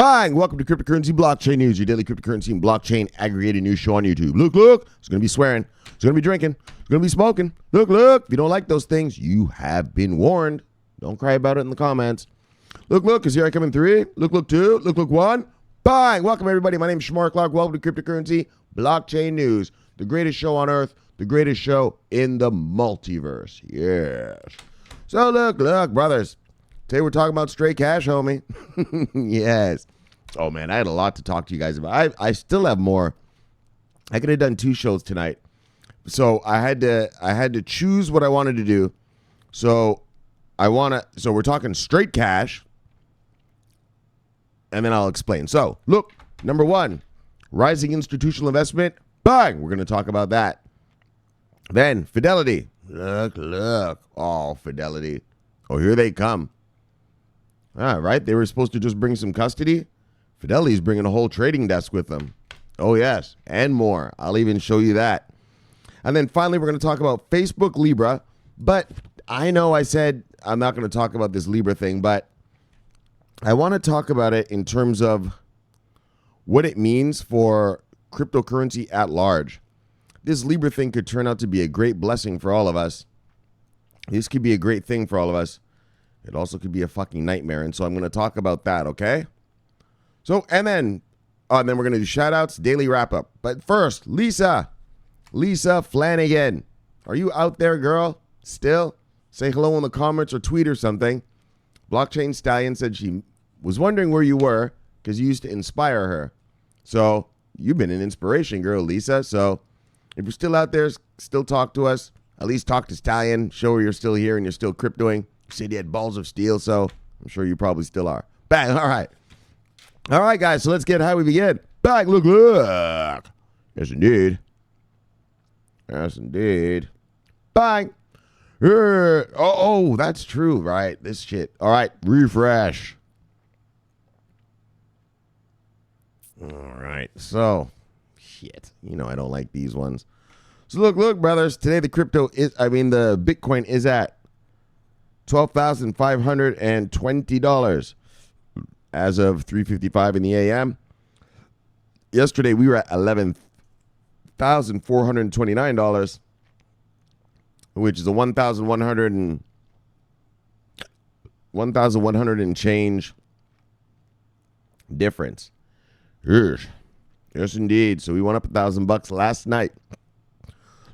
Bang! Welcome to Cryptocurrency Blockchain News, your daily cryptocurrency and blockchain aggregated news show on YouTube. Look, it's going to be swearing. It's going to be drinking. It's going to be smoking. Look. If you don't like those things, you have been warned. Don't cry about it in the comments. Look, because here I come in 3. Look, 2. Look, 1. Bang! Welcome, everybody. My name is Shamar Clark. Welcome to Cryptocurrency Blockchain News, the greatest show on earth, the greatest show in the multiverse. Yes. So, look, brothers. Today we're talking about straight cash, homie. Yes. Oh, man, I had a lot to talk to you guys about. I still have more. I could have done 2 shows tonight. So I had to choose what I wanted to do. So we're talking straight cash. And then I'll explain. So, look, number 1, rising institutional investment. Bang! We're going to talk about that. Then, Fidelity. Look. Oh, Fidelity. Oh, here they come. All right, they were supposed to just bring some custody. Fidelity's bringing a whole trading desk with them. Oh, yes, and more. I'll even show you that. And then finally, we're going to talk about Facebook Libra. But I know I said I'm not going to talk about this Libra thing, but I want to talk about it in terms of what it means for cryptocurrency at large. This Libra thing could turn out to be a great blessing for all of us. This could be a great thing for all of us. It also could be a fucking nightmare. And so I'm going to talk about that, okay? So, and then we're going to do shout-outs, daily wrap-up. But first, Lisa Flanagan. Are you out there, girl? Still? Say hello in the comments or tweet or something. Blockchain Stallion said she was wondering where you were because you used to inspire her. So, you've been an inspiration, girl, Lisa. So, if you're still out there, still talk to us. At least talk to Stallion. Show her you're still here and you're still cryptoing. You said you had balls of steel, so I'm sure you probably still are. Bang, all right. All right, guys, so let's get how we begin. Bang, look. Yes, indeed. Bang. Oh, that's true, right? This shit. All right, refresh. All right, so, shit. You know I don't like these ones. So look, brothers. Today the Bitcoin is at $12,520 as of 3:55 in the a.m. Yesterday we were at $11,429, which is a 1,100 and change difference. Yes, indeed. So we went up $1,000 last night.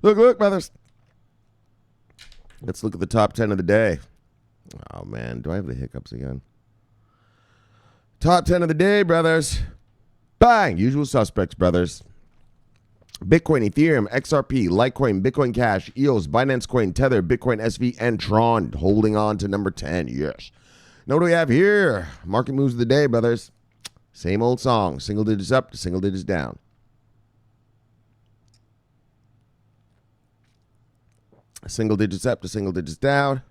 Look, brothers. Let's look at the top 10 of the day. Oh, man. Do I have the hiccups again? Top 10 of the day, brothers. Bang! Usual suspects, brothers. Bitcoin, Ethereum, XRP, Litecoin, Bitcoin Cash, EOS, Binance Coin, Tether, Bitcoin SV, and Tron holding on to number 10. Yes. Now what do we have here? Market moves of the day, brothers. Same old song. Single digits up to single digits down. Single digits up to single digits down.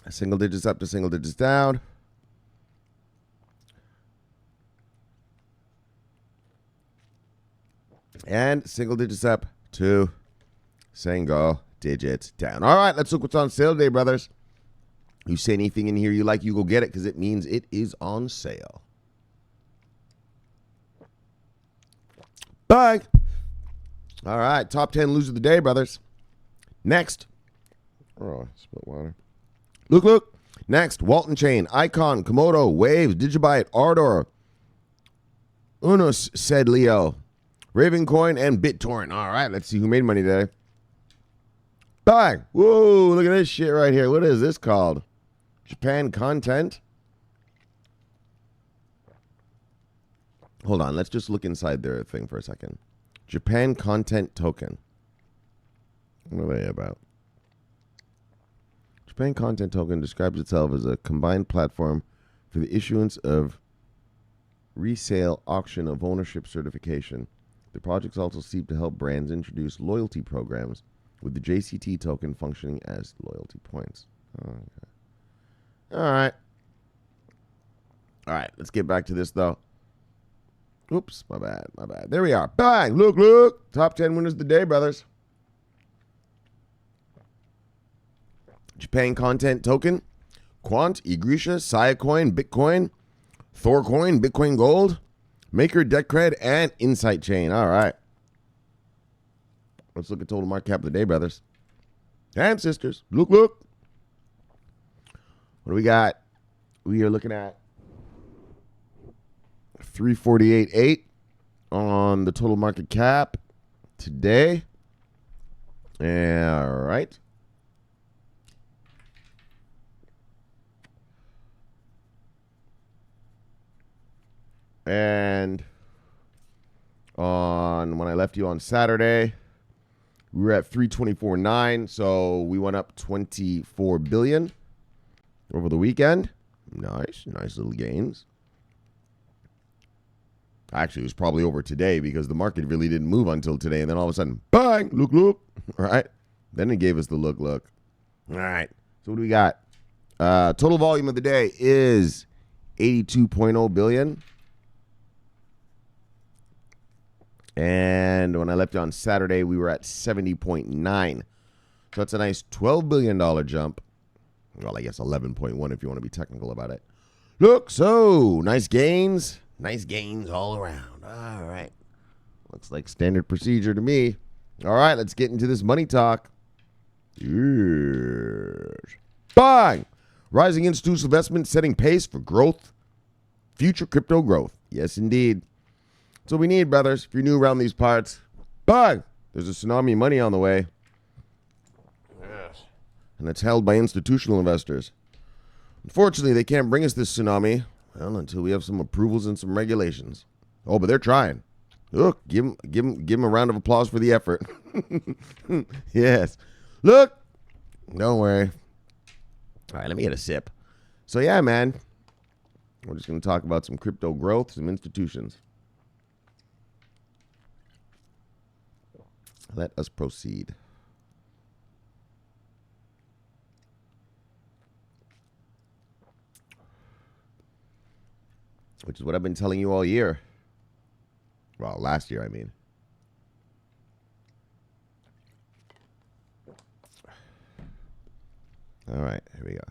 Single digits up to single digits down. And single digits up to single digits down. All right, let's look what's on sale today, brothers. You say anything in here you like, you go get it because it means it is on sale. Bye. All right, top 10 loser of the day, brothers. Next. Oh, I spilled water. Look. Next, Walton Chain, Icon, Komodo, Waves, Digibyte, Ardor, Unus, said Leo, Ravencoin, and BitTorrent. All right, let's see who made money today. Bang. Whoa, look at this shit right here. What is this called? Japan Content? Hold on, let's just look inside their thing for a second. Japan Content Token. What are they about? Japan Content Token describes itself as a combined platform for the issuance of resale auction of ownership certification. The projects also seek to help brands introduce loyalty programs with the JCT token functioning as loyalty points. Okay. All right, let's get back to this, though. Oops, my bad. There we are. Bang! Look. Top 10 winners of the day, brothers. Japan Content Token, Quant, Egretia, Sia Coin, Bitcoin, Thor Coin, Bitcoin Gold, Maker, Decred, and Insight Chain. All right. Let's look at total market cap of the day, brothers and sisters. Look. What do we got? We are looking at 348.8 on the total market cap today. All right. And when I left you on Saturday, we were at 324.9, so we went up 24 billion over the weekend. Nice little gains. Actually, it was probably over today because the market really didn't move until today, and then all of a sudden, bang, look, all right? Then it gave us the look. All right, so what do we got? Total volume of the day is 82.0 billion. And when I left you on Saturday, we were at 70.9. So that's a nice $12 billion jump. Well, I guess 11.1 if you want to be technical about it. Look, so nice gains. Nice gains all around. All right. Looks like standard procedure to me. All right, let's get into this money talk. Yes. Bang! Rising institutional investment setting pace for growth. Future crypto growth. Yes, indeed. That's what we need, brothers. If you're new around these parts, bang! There's a tsunami of money on the way. Yes. And it's held by institutional investors. Unfortunately, they can't bring us this tsunami, well, until we have some approvals and some regulations. Oh, but they're trying. Look, give them a round of applause for the effort. Yes. Look. Don't worry. All right, let me get a sip. So, yeah, man. We're just going to talk about some crypto growth, some institutions. Let us proceed. Which is what I've been telling you all year. Well, last year, I mean. All right, here we go.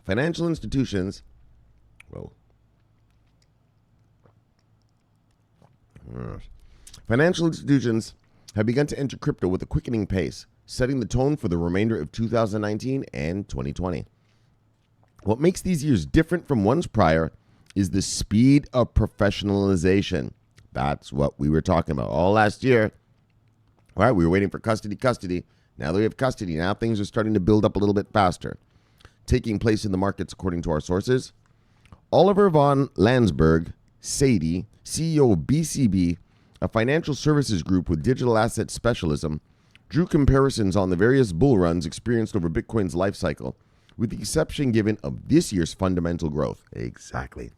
Financial institutions. Whoa. Financial institutions have begun to enter crypto with a quickening pace, setting the tone for the remainder of 2019 and 2020. What makes these years different from ones prior is the speed of professionalization. That's what we were talking about all last year. All right, we were waiting for custody. Now that we have custody, now things are starting to build up a little bit faster. Taking place in the markets according to our sources. Oliver von Landsberg, Sadie, CEO of BCB, a financial services group with digital asset specialism, drew comparisons on the various bull runs experienced over Bitcoin's life cycle, with the exception given of this year's fundamental growth. Exactly.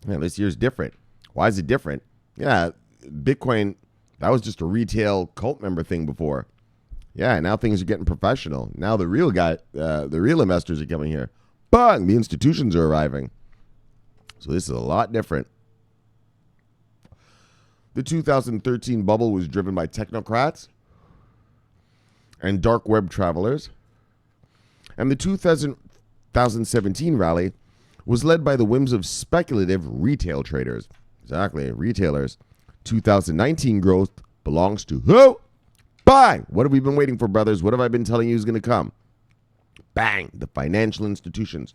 Yeah, this year's different. Why is it different? Yeah, Bitcoin, that was just a retail cult member thing before. Yeah, now things are getting professional. Now the real investors are coming here. Bang! The institutions are arriving. So this is a lot different. The 2013 bubble was driven by technocrats and dark web travelers. And the 2017 rally was led by the whims of speculative retail traders. Exactly, retailers. 2019 growth belongs to who? Bang! What have we been waiting for, brothers? What have I been telling you is going to come? Bang! The financial institutions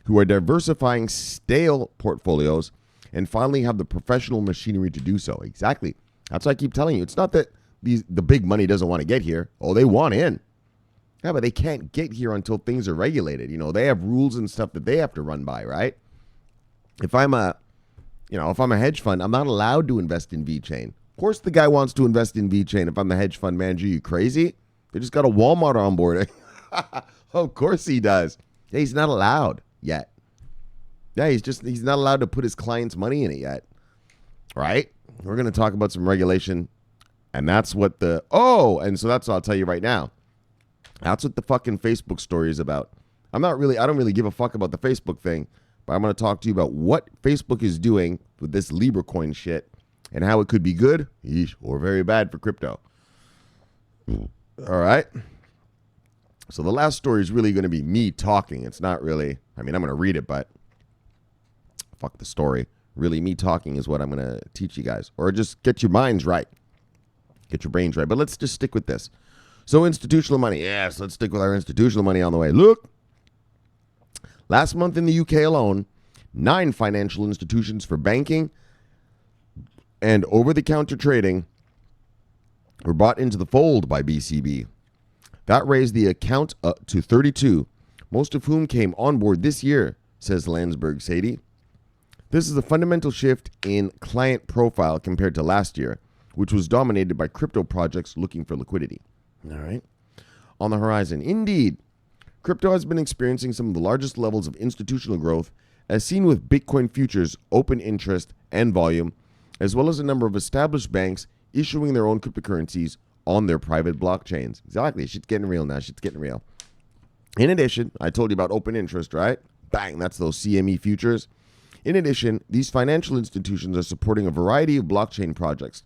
who are diversifying stale portfolios and finally have the professional machinery to do so. Exactly. That's what I keep telling you. It's not that the big money doesn't want to get here. Oh, they want in. Yeah, but they can't get here until things are regulated. You know, they have rules and stuff that they have to run by, right? If I'm a hedge fund, I'm not allowed to invest in VeChain. Of course the guy wants to invest in VeChain. If I'm the hedge fund manager, you crazy? They just got a Walmart on board. Of course he does. Yeah, he's not allowed yet. Yeah, he's not allowed to put his client's money in it yet. Right? We're going to talk about some regulation. And that's what and so that's what I'll tell you right now. That's what the fucking Facebook story is about. I don't really give a fuck about the Facebook thing, but I'm going to talk to you about what Facebook is doing with this Libra coin shit and how it could be good or very bad for crypto. All right. So the last story is really going to be me talking. It's not really, I'm going to read it, but fuck the story. Really, me talking is what I'm going to teach you guys. Or just get your minds right. Get your brains right. But let's just stick with this. So institutional money. Yes, let's stick with our institutional money on the way. Look. Last month in the UK alone, 9 financial institutions for banking and over-the-counter trading were brought into the fold by BCB. That raised the account up to 32, most of whom came on board this year, says Landsberg Sadie. This is a fundamental shift in client profile compared to last year, which was dominated by crypto projects looking for liquidity. All right. On the horizon, indeed, crypto has been experiencing some of the largest levels of institutional growth, as seen with Bitcoin futures, open interest, and volume, as well as a number of established banks issuing their own cryptocurrencies on their private blockchains. Exactly. Shit's getting real now. Shit's getting real. In addition, I told you about open interest, right? Bang, that's those CME futures. In addition, these financial institutions are supporting a variety of blockchain projects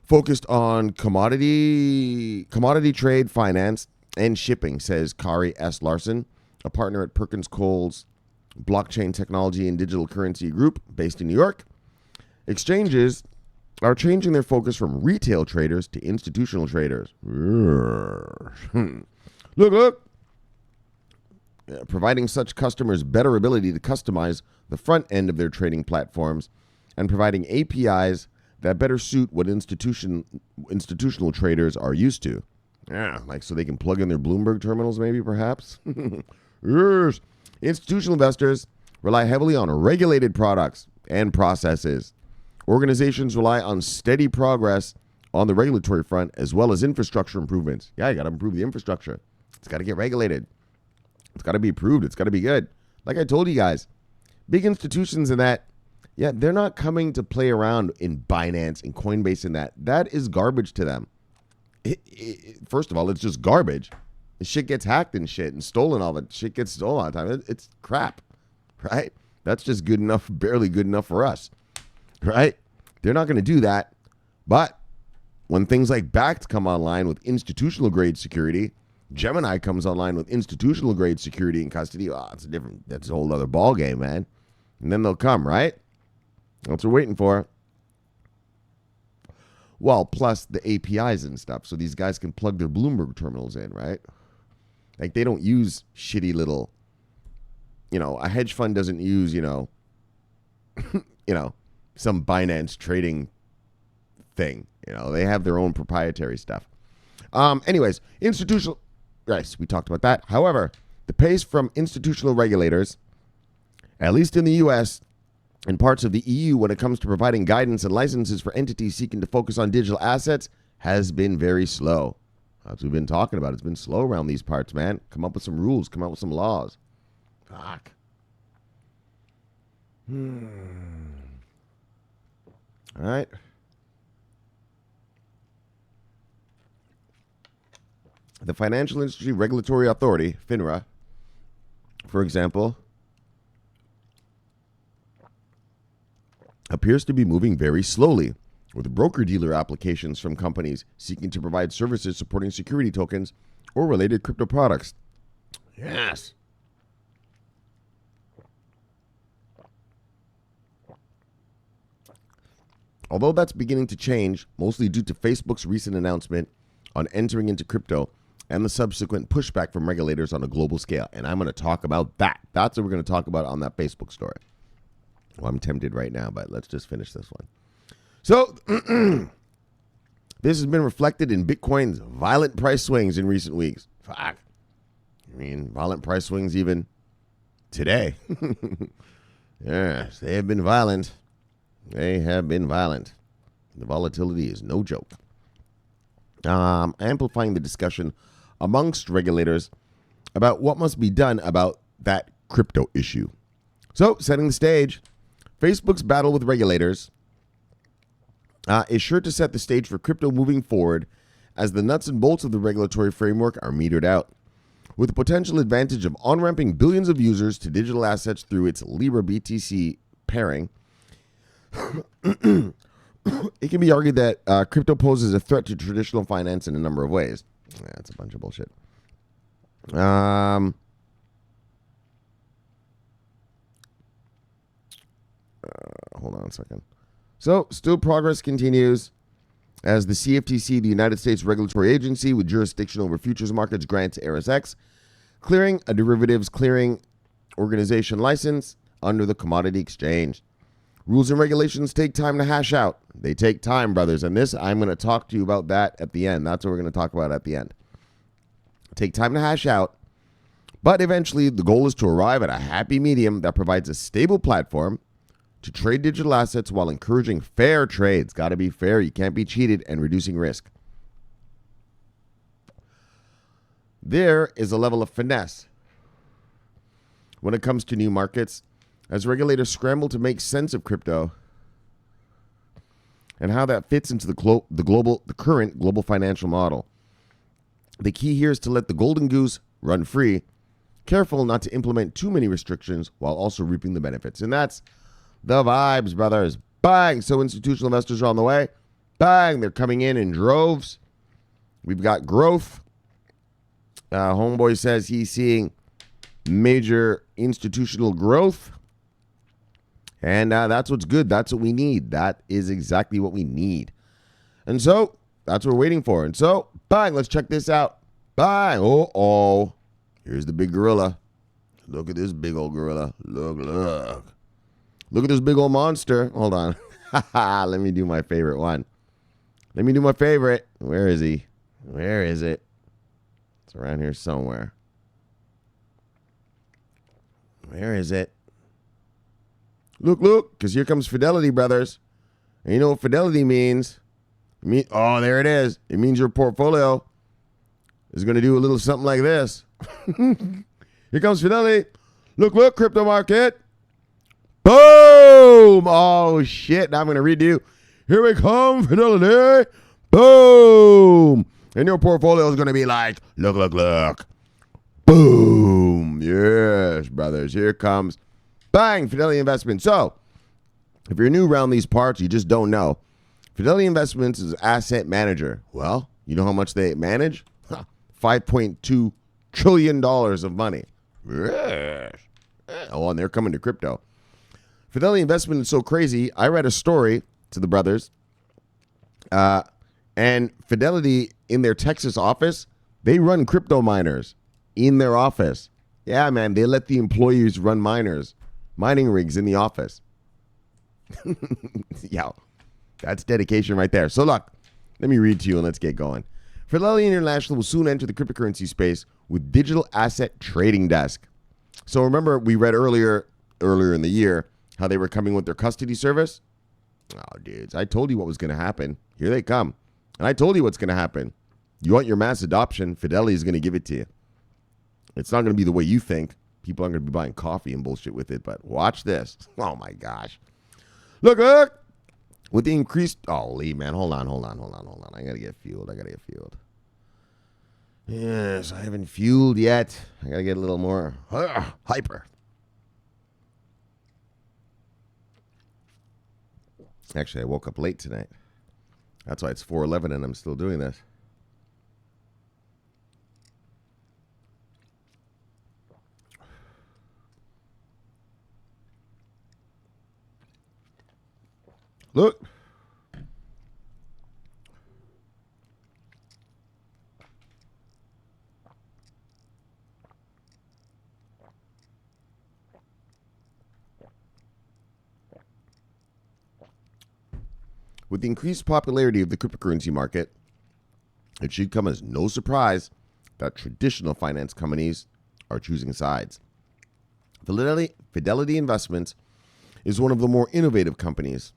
focused on commodity trade, finance, and shipping, says Kari S. Larson, a partner at Perkins Cole's Blockchain Technology and Digital Currency Group based in New York. Exchanges are changing their focus from retail traders to institutional traders. Look. Providing such customers better ability to customize the front end of their trading platforms and providing APIs that better suit what institutional traders are used to. Yeah, like so they can plug in their Bloomberg terminals maybe, perhaps. Yes. Institutional investors rely heavily on regulated products and processes. Organizations rely on steady progress on the regulatory front as well as infrastructure improvements. Yeah, you got to improve the infrastructure. It's got to get regulated. It's got to be approved. It's got to be good. Like I told you guys, big institutions in that, yeah, they're not coming to play around in Binance and Coinbase and that. That is garbage to them. First of all, it's just garbage. The shit gets hacked and shit and stolen all the shit gets stolen all the time. It's crap, right? That's just good enough, barely good enough for us, right? They're not going to do that. But when things like Bakkt come online with institutional grade security, Gemini comes online with institutional grade security and custody. Oh, that's a whole other ball game, man. And then they'll come, right? That's what we're waiting for. Well, plus the APIs and stuff. So these guys can plug their Bloomberg terminals in, right? Like they don't use shitty little, a hedge fund doesn't use, some Binance trading thing. They have their own proprietary stuff. Anyways, institutional. Yes, we talked about that. However, the pace from institutional regulators, at least in the U.S. and parts of the EU when it comes to providing guidance and licenses for entities seeking to focus on digital assets, has been very slow. That's what we've been talking about. It's been slow around these parts, man. Come up with some rules. Come up with some laws. Fuck. All right. The Financial Industry Regulatory Authority, FINRA, for example, appears to be moving very slowly with broker-dealer applications from companies seeking to provide services supporting security tokens or related crypto products. Yes. Although that's beginning to change, mostly due to Facebook's recent announcement on entering into crypto and the subsequent pushback from regulators on a global scale. And I'm going to talk about that. That's what we're going to talk about on that Facebook story. Well, I'm tempted right now, but let's just finish this one. So, this has been reflected in Bitcoin's violent price swings in recent weeks. Fuck. Violent price swings even today. Yes, they have been violent. They have been violent. The volatility is no joke. Amplifying the discussion amongst regulators about what must be done about that crypto issue. So, setting the stage, Facebook's battle with regulators is sure to set the stage for crypto moving forward as the nuts and bolts of the regulatory framework are metered out. With the potential advantage of on-ramping billions of users to digital assets through its Libra BTC pairing, It can be argued that crypto poses a threat to traditional finance in a number of ways. Yeah, that's a bunch of bullshit. Hold on a second. So, still progress continues as the CFTC, the United States regulatory agency with jurisdiction over futures markets, grants RSX clearing a derivatives clearing organization license under the commodity exchange. Rules and regulations take time to hash out. They take time, brothers. And this, I'm going to talk to you about that at the end. That's what we're going to talk about at the end. Take time to hash out. But eventually, the goal is to arrive at a happy medium that provides a stable platform to trade digital assets while encouraging fair trades. Got to be fair. You can't be cheated, and reducing risk. There is a level of finesse when it comes to new markets as regulators scramble to make sense of crypto and how that fits into the current global financial model. The key here is to let the golden goose run free, careful not to implement too many restrictions while also reaping the benefits. And that's the vibes, brothers. Bang! So institutional investors are on the way. Bang! They're coming in droves. We've got growth. Homeboy says he's seeing major institutional growth. And that's what's good. That's what we need. That is exactly what we need. And so that's what we're waiting for. And so, bang, let's check this out. Bang. Oh. Here's the big gorilla. Look at this big old gorilla. Look. Look at this big old monster. Hold on. Let me do my favorite one. Let me do my favorite. Where is he? Where is it? It's around here somewhere. Where is it? Look, because here comes Fidelity, brothers. And you know what Fidelity means? Oh, there it is. It means your portfolio is going to do a little something like this. Here comes Fidelity. Look, crypto market. Boom! Oh, shit. Now I'm going to read to you. Here we come, Fidelity. Boom! And your portfolio is going to be like, look. Boom! Yes, brothers. Here comes, bang, Fidelity Investments. So, if you're new around these parts, you just don't know. Fidelity Investments is an asset manager. Well, you know how much they manage? $5.2 trillion of money. Yes. Oh, and they're coming to crypto. Fidelity Investment is so crazy. I read a story to the brothers, and Fidelity in their Texas office, they run crypto miners in their office. Yeah, man, they let the employees run mining rigs in the office. Yeah, that's dedication right there. So look, let me read to you and let's get going. Fidelity International will soon enter the cryptocurrency space with digital asset trading desk. So remember, we read earlier in the year how they were coming with their custody service. Oh, dudes, I told you what was going to happen. Here they come. And I told you what's going to happen. You want your mass adoption, Fidelity is going to give it to you. It's not going to be the way you think. People aren't going to be buying coffee and bullshit with it, but watch this. Oh, my gosh. Look. With the increased... Oh, Lee, man. Hold on. I got to get fueled. Yes, I haven't fueled yet. I got to get a little more hyper. Actually, I woke up late tonight. That's why it's 4:11 and I'm still doing this. Look. With the increased popularity of the cryptocurrency market, it should come as no surprise that traditional finance companies are choosing sides. Fidelity Investments is one of the more innovative companies,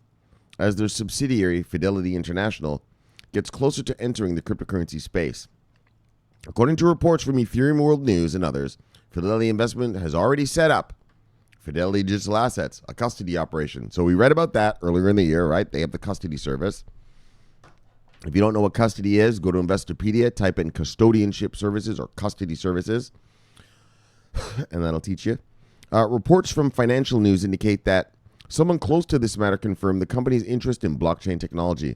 as their subsidiary, Fidelity International, gets closer to entering the cryptocurrency space. According to reports from Ethereum World News and others, Fidelity Investment has already set up Fidelity Digital Assets, a custody operation. So we read about that earlier in the year, right? They have the custody service. If you don't know what custody is, go to Investopedia, type in custodianship services or custody services, and that'll teach you. Reports from Financial News indicate that Someone close to this matter confirmed the company's interest in blockchain technology.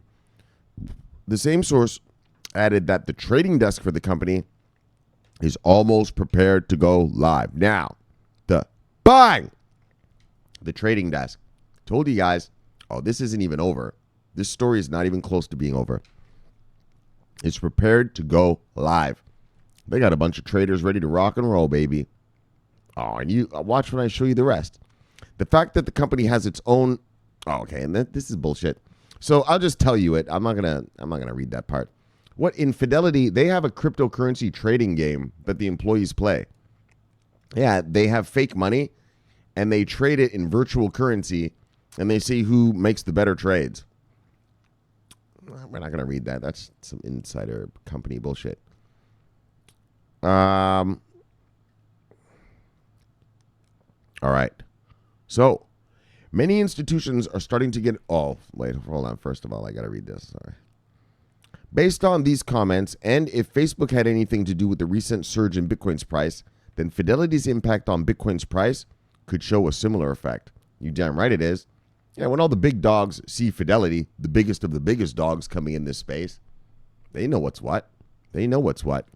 The same source added that the trading desk for the company is almost prepared to go live. Now, the trading desk. Told you guys, this isn't even over. This story is not even close to being over. It's prepared to go live. They got a bunch of traders ready to rock and roll, baby. And you watch when I show you the rest. The fact that the company has its own. And this is bullshit. So I'll just tell you it. I'm not gonna read that part. What in Fidelity, they have a cryptocurrency trading game that the employees play. Yeah, they have fake money, and they trade it in virtual currency, and they see who makes the better trades. We're not gonna read that. That's some insider company bullshit. All right. So, many institutions are starting to get... hold on. First of all, I got to read this. Sorry. Based on these comments, and if Facebook had anything to do with the recent surge in Bitcoin's price, then Fidelity's impact on Bitcoin's price could show a similar effect. You damn right it is. Yeah, when all the big dogs see Fidelity, the biggest of the biggest dogs coming in this space, they know what's what. They know what's what.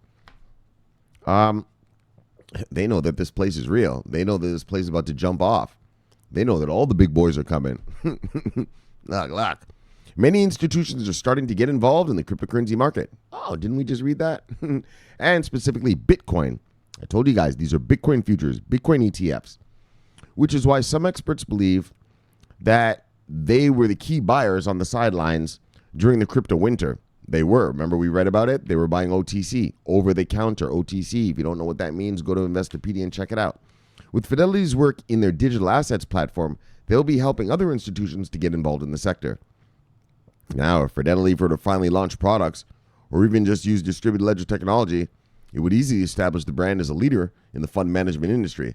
They know that this place is real. They know that this place is about to jump off. They know that all the big boys are coming. Look. Many institutions are starting to get involved in the cryptocurrency market. Didn't we just read that? And specifically Bitcoin. I told you guys, these are Bitcoin futures, Bitcoin ETFs, which is why some experts believe that they were the key buyers on the sidelines during the crypto winter. They were. Remember, we read about it? They were buying OTC, over-the-counter, OTC. If you don't know what that means, go to Investopedia and check it out. With Fidelity's work in their digital assets platform, they'll be helping other institutions to get involved in the sector. Now, if Fidelity were to finally launch products, or even just use distributed ledger technology, it would easily establish the brand as a leader in the fund management industry.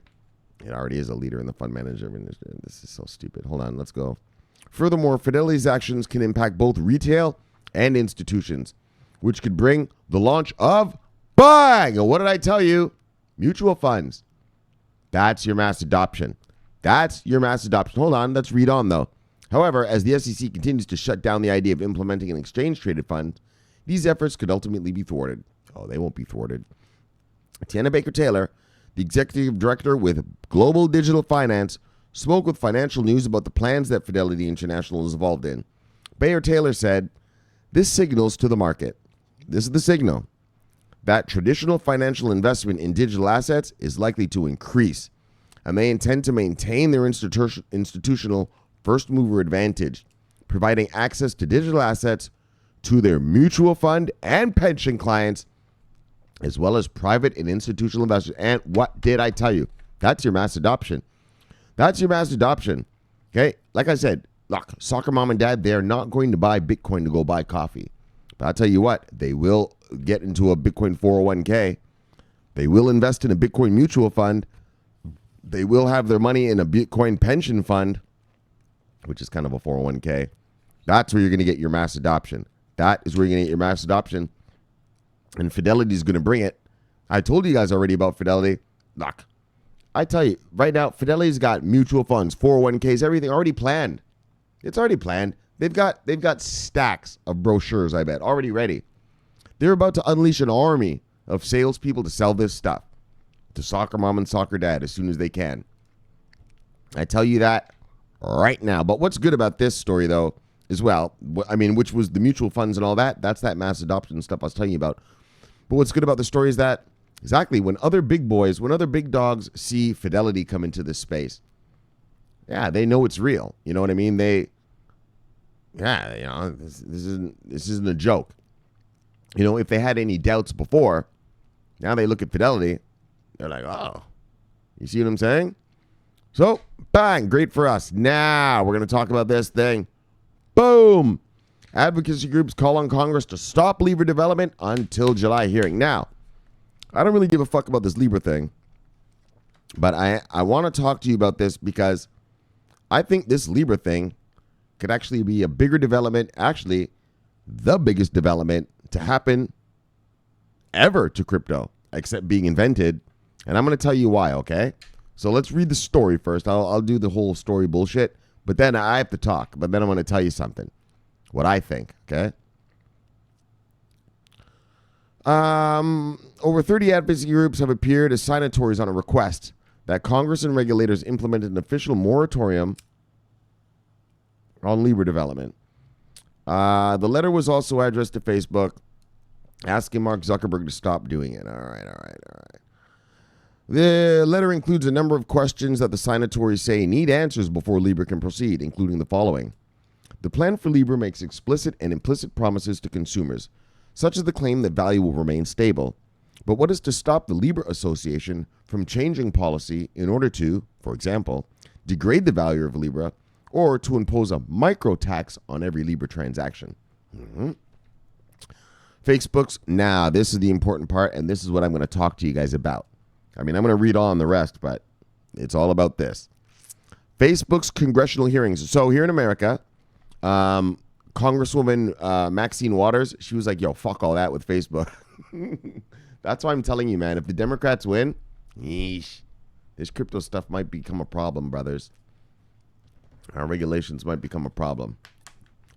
It already is a leader in the fund management industry. This is so stupid. Hold on, let's go. Furthermore, Fidelity's actions can impact both retail and institutions, which could bring the launch of And what did I tell you? Mutual funds. That's your mass adoption. Hold on, let's read on though. However, as the SEC continues to shut down the idea of implementing an exchange-traded fund, these efforts could ultimately be thwarted. They won't be thwarted. Tiana Baker-Taylor, the executive director with Global Digital Finance, spoke with Financial News about the plans that Fidelity International is involved in. Baker-Taylor said, "This signals to the market. This is the signal that traditional financial investment in digital assets is likely to increase, and they intend to maintain their institutional first mover advantage, providing access to digital assets to their mutual fund and pension clients, as well as private and institutional investors." And what did I tell you? That's your mass adoption. Okay, like I said, look, soccer mom and dad, they're not going to buy Bitcoin to go buy coffee. But I'll tell you what, they will get into a Bitcoin 401k. They will invest in a Bitcoin mutual fund. They will have their money in a Bitcoin pension fund, which is kind of a 401k. That's where you're going to get your mass adoption. And Fidelity is going to bring it. I told you guys already about Fidelity. Look, I tell you, right now, Fidelity's got mutual funds, 401ks, everything already planned. It's already planned. They've got stacks of brochures, I bet, already ready. They're about to unleash an army of salespeople to sell this stuff to soccer mom and soccer dad as soon as they can. I tell you that right now. But what's good about this story, though, as well, which was the mutual funds and all that, that's that mass adoption stuff I was telling you about. But what's good about the story is that exactly when other big dogs see Fidelity come into this space, they know it's real. You know what I mean? This isn't a joke. If they had any doubts before, now they look at Fidelity, they're like, oh, you see what I'm saying? So, bang, great for us. Now we're going to talk about this thing. Boom. Advocacy groups call on Congress to stop Libra development until July hearing. Now, I don't really give a fuck about this Libra thing, but I want to talk to you about this because I think this Libra thing could actually be a bigger development, actually the biggest development to happen ever to crypto, except being invented. And I'm going to tell you why, okay? So let's read the story first. I'll do the whole story bullshit, But then I have to talk. But then I'm going to tell you something. What I think, okay? Over 30 advocacy groups have appeared as signatories on a request that Congress and regulators implement an official moratorium on Libra development. The letter was also addressed to Facebook, asking Mark Zuckerberg to stop doing it. All right. The letter includes a number of questions that the signatories say need answers before Libra can proceed, including the following. The plan for Libra makes explicit and implicit promises to consumers, such as the claim that value will remain stable. But what is to stop the Libra Association from changing policy in order to, for example, degrade the value of Libra or to impose a micro tax on every Libra transaction? Facebook's, this is the important part, and this is what I'm going to talk to you guys about. I mean, I'm going to read on the rest, but it's all about this. Facebook's congressional hearings. So here in America, Congresswoman Maxine Waters, she was like, yo, fuck all that with Facebook. That's why I'm telling you, man, if the Democrats win, yeesh, this crypto stuff might become a problem, brothers. Our regulations might become a problem.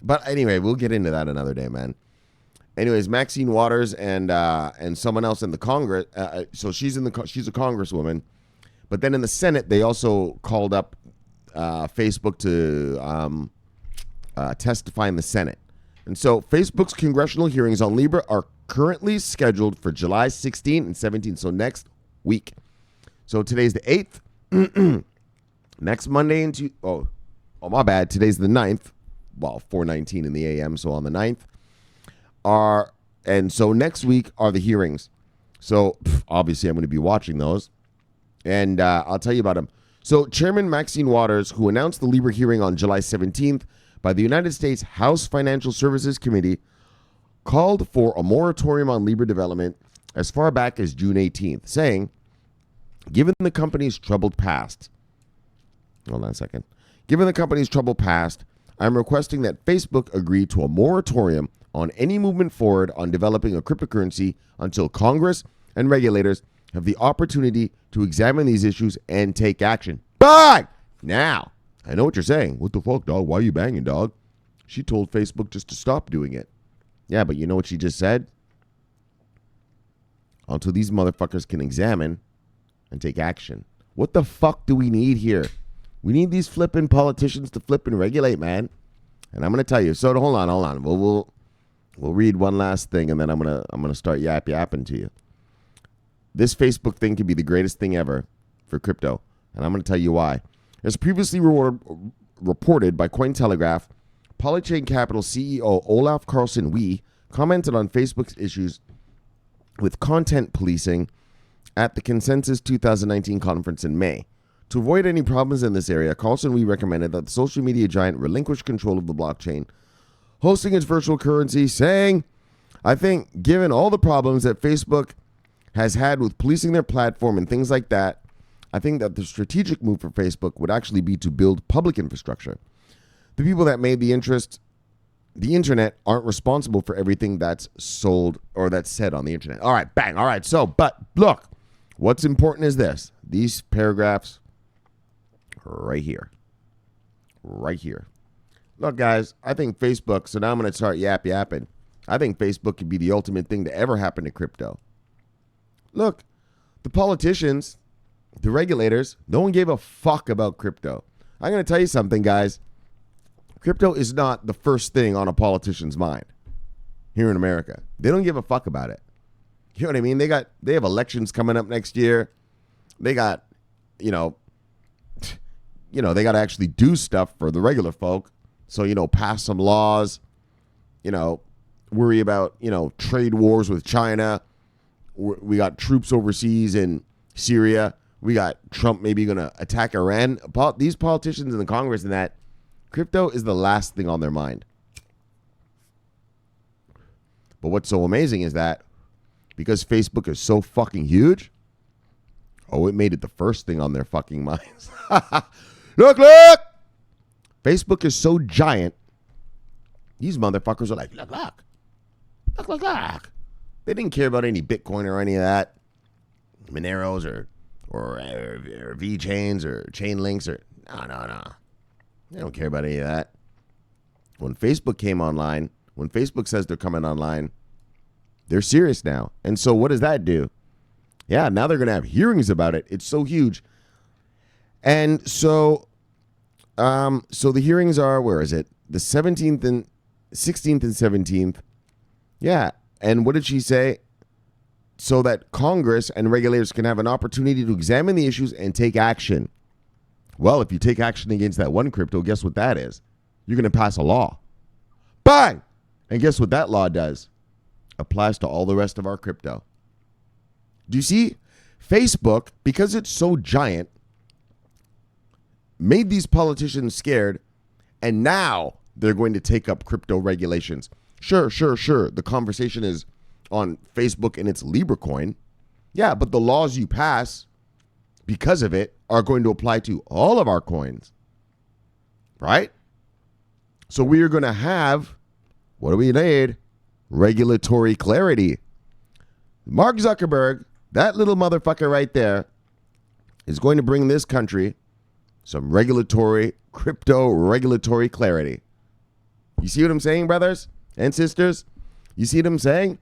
But anyway, we'll get into that another day, man. Anyways, Maxine Waters and someone else in the Congress. So she's a congresswoman, but then in the Senate they also called up Facebook to testify in the Senate. And so Facebook's congressional hearings on Libra are currently scheduled for July 16 and 17, so next week. So today's the 8th. Next Monday into my bad. Today's the 9th. Well, 4:19 in the a.m. So on the 9th. And so next week are the hearings. So obviously I'm going to be watching those. And I'll tell you about them. So Chairman Maxine Waters, who announced the Libra hearing on July 17th by the United States House Financial Services Committee, called for a moratorium on Libra development as far back as June 18th, saying, given the company's troubled past, I'm requesting that Facebook agree to a moratorium on any movement forward on developing a cryptocurrency until Congress and regulators have the opportunity to examine these issues and take action. Bang! Now, I know what you're saying. What the fuck, dog? Why are you banging, dog? She told Facebook just to stop doing it. Yeah, but you know what she just said? Until these motherfuckers can examine and take action. What the fuck do we need here? We need these flipping politicians to flip and regulate, man. And I'm going to tell you. So hold on. We'll read one last thing, and then I'm gonna start yapping to you. This Facebook thing could be the greatest thing ever for crypto, and I'm gonna tell you why. As previously reported by Cointelegraph, Polychain Capital CEO Olaf Carlson Wee commented on Facebook's issues with content policing at the Consensus 2019 conference in May. To avoid any problems in this area, Carlson Wee recommended that the social media giant relinquish control of the blockchain, hosting its virtual currency, saying, I think given all the problems that Facebook has had with policing their platform and things like that, I think that the strategic move for Facebook would actually be to build public infrastructure. The people that made the internet aren't responsible for everything that's sold or that's said on the internet. All right, bang. All right, so, but look, what's important is this. These paragraphs right here. Right here. Look, guys, I think Facebook, so now I'm going to start yapping. I think Facebook could be the ultimate thing to ever happen to crypto. Look, the politicians, the regulators, no one gave a fuck about crypto. I'm going to tell you something, guys. Crypto is not the first thing on a politician's mind here in America. They don't give a fuck about it. You know what I mean? They have elections coming up next year. They got, they got to actually do stuff for the regular folk. So, pass some laws, worry about, trade wars with China. We got troops overseas in Syria. We got Trump maybe going to attack Iran. These politicians in the Congress and that, crypto is the last thing on their mind. But what's so amazing is that because Facebook is so fucking huge, it made it the first thing on their fucking minds. Look! Facebook is so giant, these motherfuckers are like, look. They didn't care about any Bitcoin or any of that, Moneros or V-chains or chain links or no. They don't care about any of that. When Facebook came online, when Facebook says they're coming online, they're serious now. And so what does that do? Yeah, now they're going to have hearings about it. It's so huge. And so the hearings are, where is it? The 17th and 16th and 17th. Yeah. And what did she say? So that Congress and regulators can have an opportunity to examine the issues and take action. Well, if you take action against that one crypto, guess what that is? You're going to pass a law. Bang! And guess what that law does? Applies to all the rest of our crypto. Do you see? Facebook, because it's so giant, made these politicians scared, and now they're going to take up crypto regulations. Sure. The conversation is on Facebook and its Libra coin. Yeah, but the laws you pass because of it are going to apply to all of our coins. Right? So we are going to have, what do we need? Regulatory clarity. Mark Zuckerberg, that little motherfucker right there, is going to bring this country some crypto regulatory clarity. You see what I'm saying, brothers and sisters? You see what I'm saying?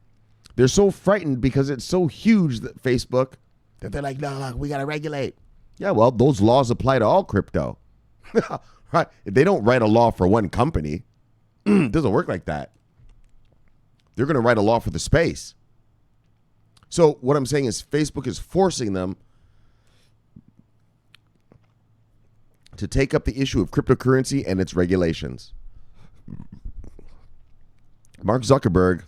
They're so frightened because it's so huge, that Facebook, that they're like, no, we got to regulate. Yeah, well, those laws apply to all crypto. Right? If they don't write a law for one company, it doesn't work like that. They're going to write a law for the space. So what I'm saying is Facebook is forcing them to take up the issue of cryptocurrency and its regulations. Mark Zuckerberg,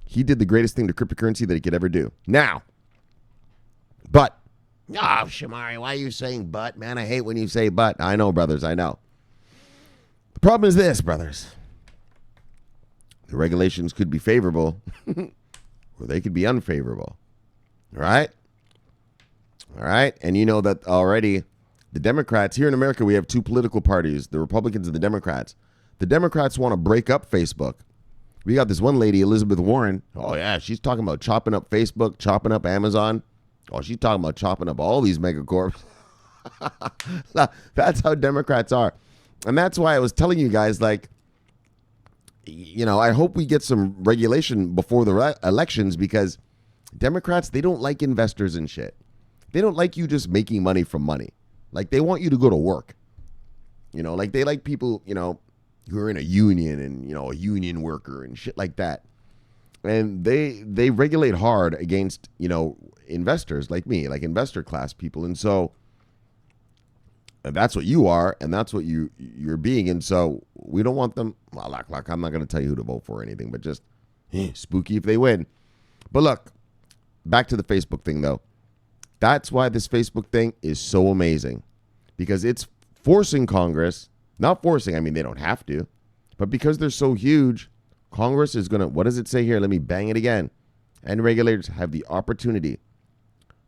he did the greatest thing to cryptocurrency that he could ever do. Now, but, Shamari, why are you saying but? Man, I hate when you say but. I know, brothers, I know. The problem is this, brothers. The regulations could be favorable or they could be unfavorable. All right? All right? And you know that already the Democrats, here in America, we have two political parties, the Republicans and the Democrats. The Democrats want to break up Facebook. We got this one lady, Elizabeth Warren. Oh, yeah, she's talking about chopping up Facebook, chopping up Amazon. Oh, she's talking about chopping up all these megacorps. That's how Democrats are. And that's why I was telling you guys, like, you know, I hope we get some regulation before the elections, because Democrats, they don't like investors and shit. They don't like you just making money from money. Like, they want you to go to work. You know, like, they like people, you know, who are in a union and, you know, a union worker and shit like that. And they regulate hard against, you know, investors like me, like investor class people. And so that's what you are, and that's what you're being. And so we don't want them. Well, I'm not going to tell you who to vote for or anything, but just spooky if they win. But look, back to the Facebook thing, though. That's why this Facebook thing is so amazing, because it's forcing Congress, not forcing, I mean, they don't have to, but because they're so huge, Congress is going to, what does it say here? Let me bang it again. And regulators have the opportunity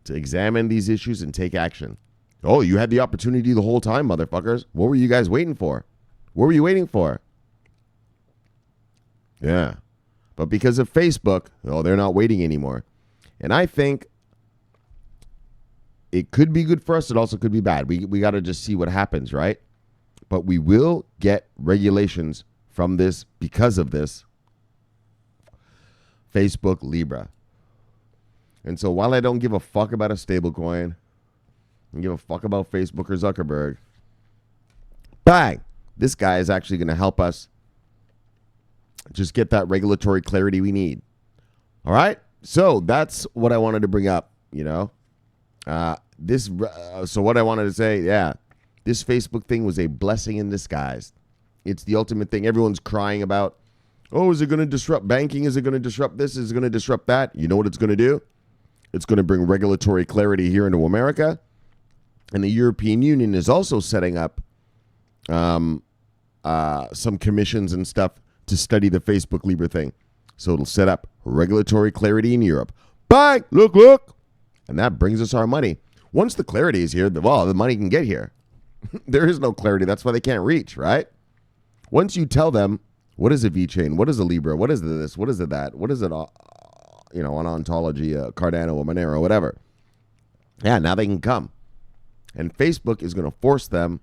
to examine these issues and take action. Oh, you had the opportunity the whole time, motherfuckers. What were you guys waiting for? What were you waiting for? Yeah. But because of Facebook, they're not waiting anymore. And I think it could be good for us. It also could be bad. We got to just see what happens, right? But we will get regulations from this because of this Facebook Libra. And so while I don't give a fuck about a stablecoin, I don't give a fuck about Facebook or Zuckerberg, bang, this guy is actually going to help us just get that regulatory clarity we need. All right? So that's what I wanted to bring up, you know. So what I wanted to say, yeah, this Facebook thing was a blessing in disguise. It's the ultimate thing. Everyone's crying about, oh, is it going to disrupt banking? Is it going to disrupt this? Is it going to disrupt that? You know what it's going to do? It's going to bring regulatory clarity here into America. And the European Union is also setting up some commissions and stuff to study the Facebook Libra thing. So it'll set up regulatory clarity in Europe. Bang! Look! And that brings us our money. Once the clarity is here, the money can get here. There is no clarity. That's why they can't reach, right? Once you tell them, what is a VeChain? What is a Libra? What is this? What is it that? What is it, an ontology, Cardano, or Monero, whatever. Yeah, now they can come. And Facebook is going to force them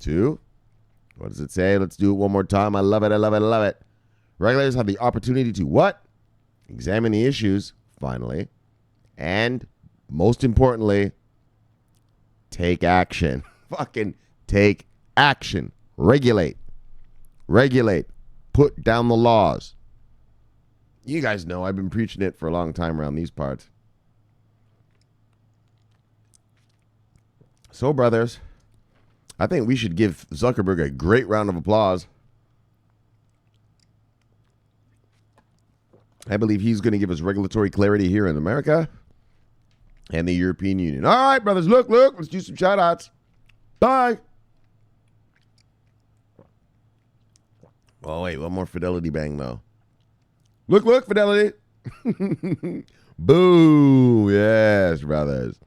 to What does it say? Let's do it one more time. I love it. I love it. I love it. Regulators have the opportunity to what? Examine the issues, finally. And most importantly, take action. Fucking take action. Regulate. Regulate. Put down the laws. You guys know I've been preaching it for a long time around these parts. So, brothers, I think we should give Zuckerberg a great round of applause. I believe he's going to give us regulatory clarity here in America and the European Union. All right, brothers, look, let's do some shout-outs. Bye. Oh, wait, one more Fidelity bang, though. Look, Fidelity. Boo. Yes, brothers.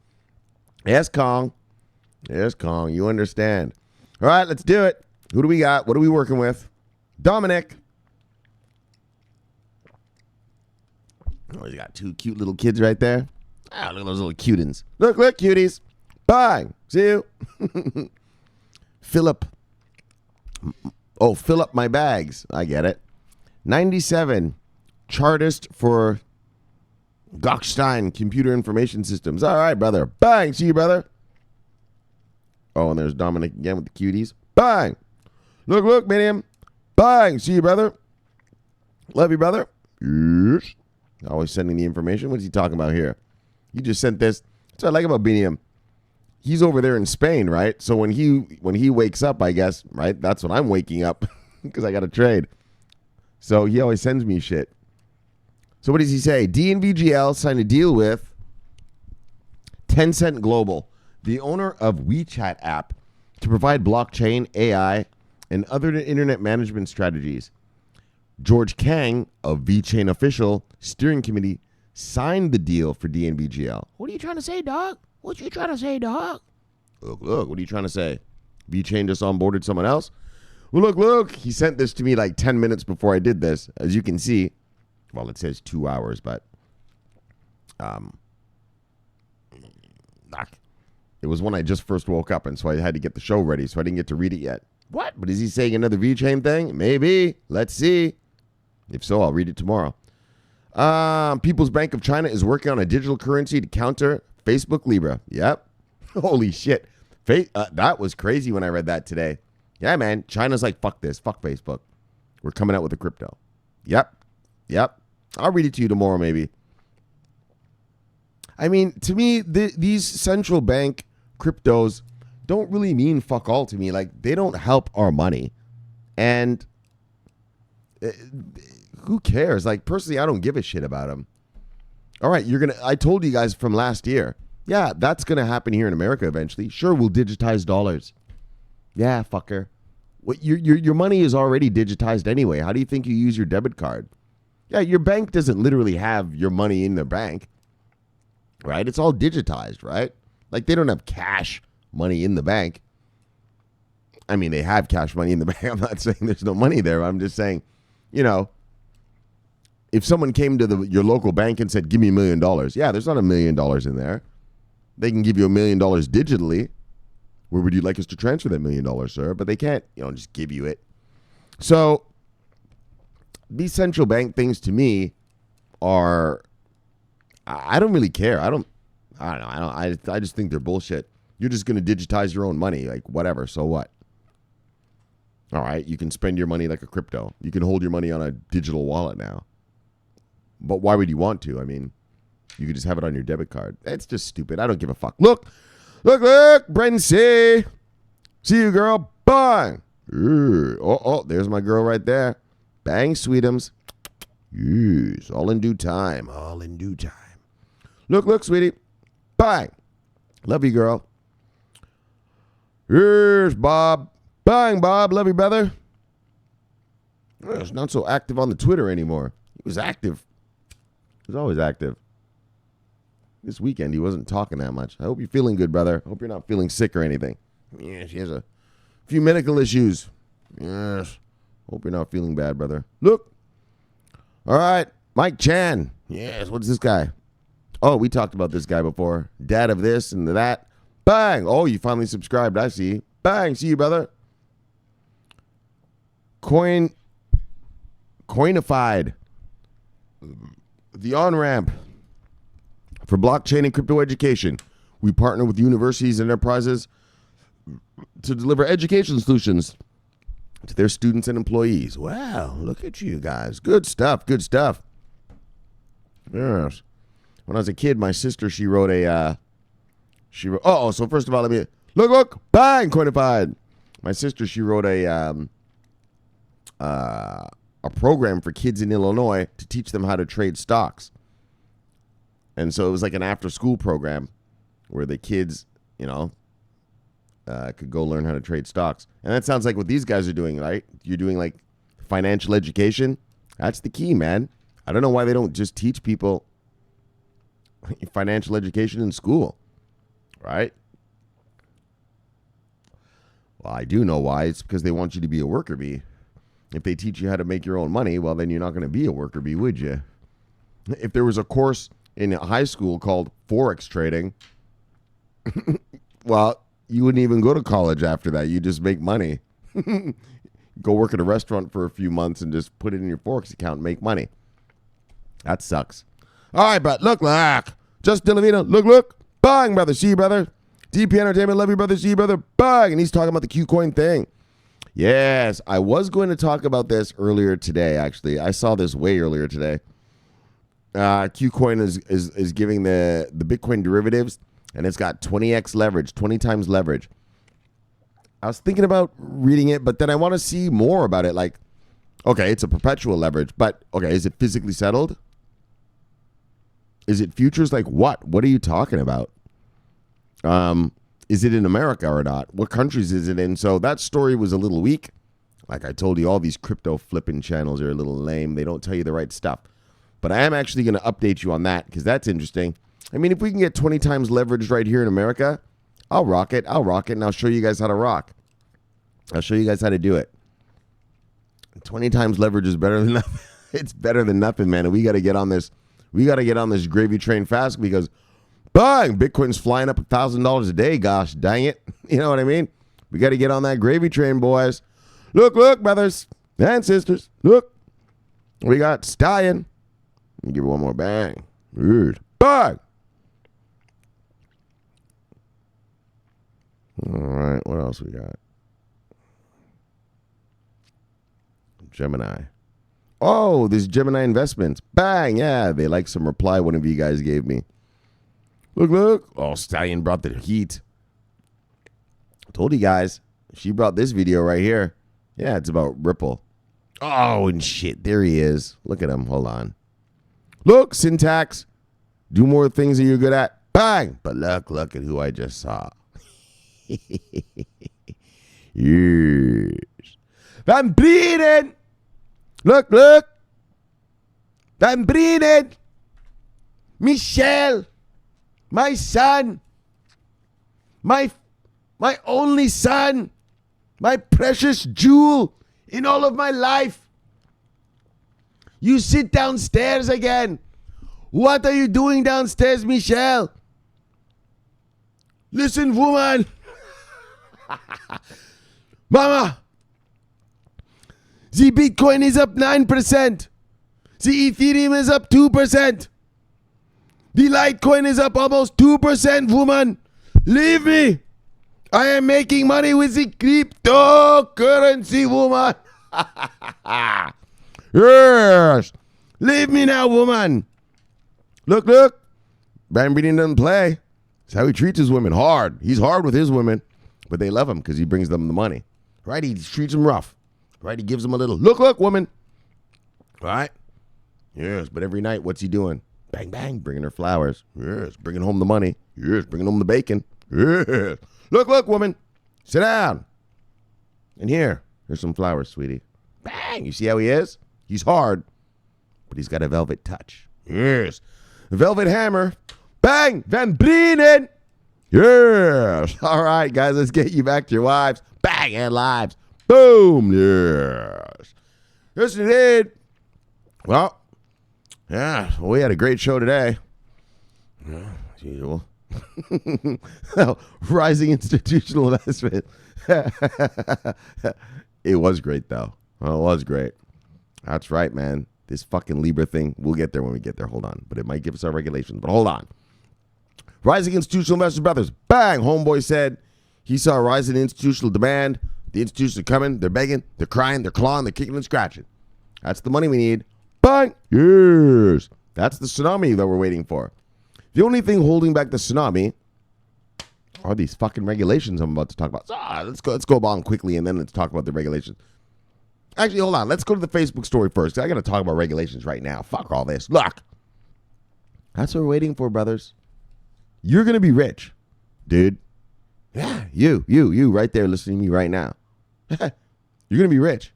Yes, Kong. Yes, Kong. You understand. All right, let's do it. Who do we got? What are we working with? Dominic. Oh, he's got two cute little kids right there. Ah, look at those little cutins. Look, cuties. Bye. See you. Fill up my bags. I get it. 97. Chartist for Gochstein Computer Information Systems. All right, brother. Bang. See you, brother. Oh, and there's Dominic again with the cuties. Bang. Look, Miriam. Bang. See you, brother. Love you, brother. Yes. Always sending the information. What is he talking about here? You just sent this. That's what I like about Biniam. He's over there in Spain, right? So when he wakes up, I guess, right? That's when I'm waking up because I got to trade. So he always sends me shit. So what does he say? DNVGL signed a deal with Tencent Global, the owner of WeChat app, to provide blockchain, AI, and other internet management strategies. George Kang of VChain Official Steering Committee signed the deal for DNVGL. What are you trying to say, dog? What you trying to say, dog? Look, what are you trying to say? VChain just onboarded someone else? Well, look. He sent this to me like 10 minutes before I did this. As you can see, well, it says 2 hours, but it was when I just first woke up, and so I had to get the show ready, so I didn't get to read it yet. What? But is he saying another VChain thing? Maybe. Let's see. If so, I'll read it tomorrow. People's Bank of China is working on a digital currency to counter Facebook Libra. Yep. Holy shit. That was crazy when I read that today. Yeah, man. China's like, fuck this. Fuck Facebook. We're coming out with a crypto. Yep. I'll read it to you tomorrow, maybe. I mean, to me, these central bank cryptos don't really mean fuck all to me. Like, they don't help our money. And who cares? Like, personally, I don't give a shit about them. All right, I told you guys from last year. Yeah, that's going to happen here in America eventually. Sure, we'll digitize dollars. Yeah, fucker. What your money is already digitized anyway. How do you think you use your debit card? Yeah, your bank doesn't literally have your money in their bank, right? It's all digitized, right? Like, they don't have cash money in the bank. I mean, they have cash money in the bank. I'm not saying there's no money there. I'm just saying, if someone came to your local bank and said, give me $1 million. Yeah, there's not $1 million in there. They can give you $1 million digitally. Where would you like us to transfer that $1 million, sir? But they can't, just give you it. So these central bank things to me are, I don't really care. I don't know. I just think they're bullshit. You're just going to digitize your own money. Like, whatever. So what? All right. You can spend your money like a crypto. You can hold your money on a digital wallet now. But why would you want to? I mean, you could just have it on your debit card. It's just stupid. I don't give a fuck. Look, Brendan C. See you, girl. Bye. Oh, there's my girl right there. Bang, sweetums. Yes, all in due time. All in due time. Look, sweetie. Bye. Love you, girl. Here's Bob. Bang, Bob. Love you, brother. He's not so active on the Twitter anymore. He was active. He was always active. This weekend, he wasn't talking that much. I hope you're feeling good, brother. I hope you're not feeling sick or anything. Yeah, she has a few medical issues. Yes. Hope you're not feeling bad, brother. Look. All right. Mike Chan. Yes. What's this guy? Oh, we talked about this guy before. Dad of this and that. Bang. Oh, you finally subscribed. I see. Bang. See you, brother. Coinified, the on-ramp for blockchain and crypto education. We partner with universities and enterprises to deliver education solutions to their students and employees. Wow, look at you guys. Good stuff, good stuff. Yes. When I was a kid, my sister, she wrote, so first of all, look, bang, Coinified. My sister, she wrote a program for kids in Illinois to teach them how to trade stocks. And so it was like an after-school program where the kids, could go learn how to trade stocks. And that sounds like what these guys are doing, right? You're doing like financial education. That's the key, man. I don't know why they don't just teach people financial education in school, right? Well, I do know why. It's because they want you to be a worker bee. If they teach you how to make your own money, well, then you're not going to be a worker bee, would you? If there was a course in high school called Forex trading, well, you wouldn't even go to college after that. You just make money. Go work at a restaurant for a few months and just put it in your Forex account and make money. That sucks. All right, but look. Just Delavino, look. Bang, brother. See you, brother. DP Entertainment, love you, brother. See you, brother. Bang. And he's talking about the Qcoin thing. Yes, I was going to talk about this earlier today, actually. I saw this way earlier today. Qcoin is giving the Bitcoin derivatives, and it's got 20x leverage, 20 times leverage. I was thinking about reading it, but then I want to see more about it. Like, okay, it's a perpetual leverage, but okay, is it physically settled? Is it futures? Like what? What are you talking about? Is it in America or not? What countries is it in? So that story was a little weak. Like I told you, all these crypto flipping channels are a little lame. They don't tell you the right stuff. But I am actually going to update you on that because that's interesting. I mean, if we can get 20 times leverage right here in America, I'll rock it, and I'll show you guys how to rock. I'll show you guys how to do it. 20 times leverage is better than nothing. It's better than nothing, man. And we got to get on this. We got to get on this gravy train fast because, bang, Bitcoin's flying up $1,000 a day. Gosh, dang it. You know what I mean? We got to get on that gravy train, boys. Look, brothers and sisters. Look. We got Stallion. Let me give it one more bang. Weird. Bang. All right. What else we got? Gemini. Oh, this Gemini Investments. Bang. Yeah, they like some reply one of you guys gave me. Look. Oh, Stallion brought the heat. I told you guys. She brought this video right here. Yeah, it's about Ripple. Oh, and shit. There he is. Look at him. Hold on. Look, syntax. Do more things that you're good at. Bang. But look at who I just saw. Yes. I'm bleeding. Look. I'm bleeding. Michelle. My son. My only son. My precious jewel in all of my life. You sit downstairs again. What are you doing downstairs, Michelle? Listen, woman. Mama. The Bitcoin is up 9%. The Ethereum is up 2%. The Litecoin is up almost 2%, woman. Leave me. I am making money with the cryptocurrency, woman. Yes. Leave me now, woman. Look. Bambini doesn't play. That's how he treats his women. Hard. He's hard with his women, but they love him because he brings them the money. Right? He treats them rough. Right? He gives them a little, look, woman. All right? Yes, but every night, what's he doing? Bang, bang, bringing her flowers. Yes, bringing home the money. Yes, bringing home the bacon. Yes. Look, woman. Sit down. And here's some flowers, sweetie. Bang. You see how he is? He's hard, but he's got a velvet touch. Yes. Velvet hammer. Bang. Van Brinen. Yes. All right, guys, let's get you back to your wives. Bang. And lives. Boom. Yes. Yes, it did. Well, yeah, we had a great show today. Yeah, as usual. Rising institutional investment. It was great, though. Well, it was great. That's right, man. This fucking Libra thing, we'll get there when we get there. Hold on. But it might give us our regulations. But hold on. Rising institutional investors, brothers. Bang! Homeboy said he saw a rise in institutional demand. The institutions are coming. They're begging. They're crying. They're clawing. They're kicking and scratching. That's the money we need. Bang! Yes! That's the tsunami that we're waiting for. The only thing holding back the tsunami are these fucking regulations I'm about to talk about. Let's go on quickly, and then let's talk about the regulations. Actually, hold on. Let's go to the Facebook story first. I got to talk about regulations right now. Fuck all this. Look. That's what we're waiting for, brothers. You're going to be rich, dude. Yeah, you right there listening to me right now. You're going to be rich.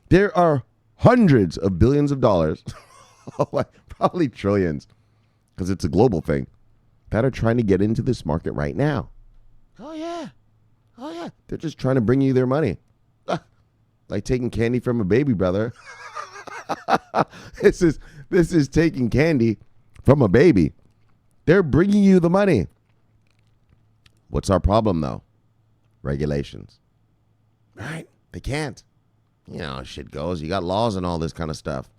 There are hundreds of billions of dollars, probably trillions, because it's a global thing, that are trying to get into this market right now. Oh, yeah. They're just trying to bring you their money. Like taking candy from a baby, brother. This is taking candy from a baby. They're bringing you the money. What's our problem, though? Regulations. Right? They can't. You know how shit goes. You got laws and all this kind of stuff.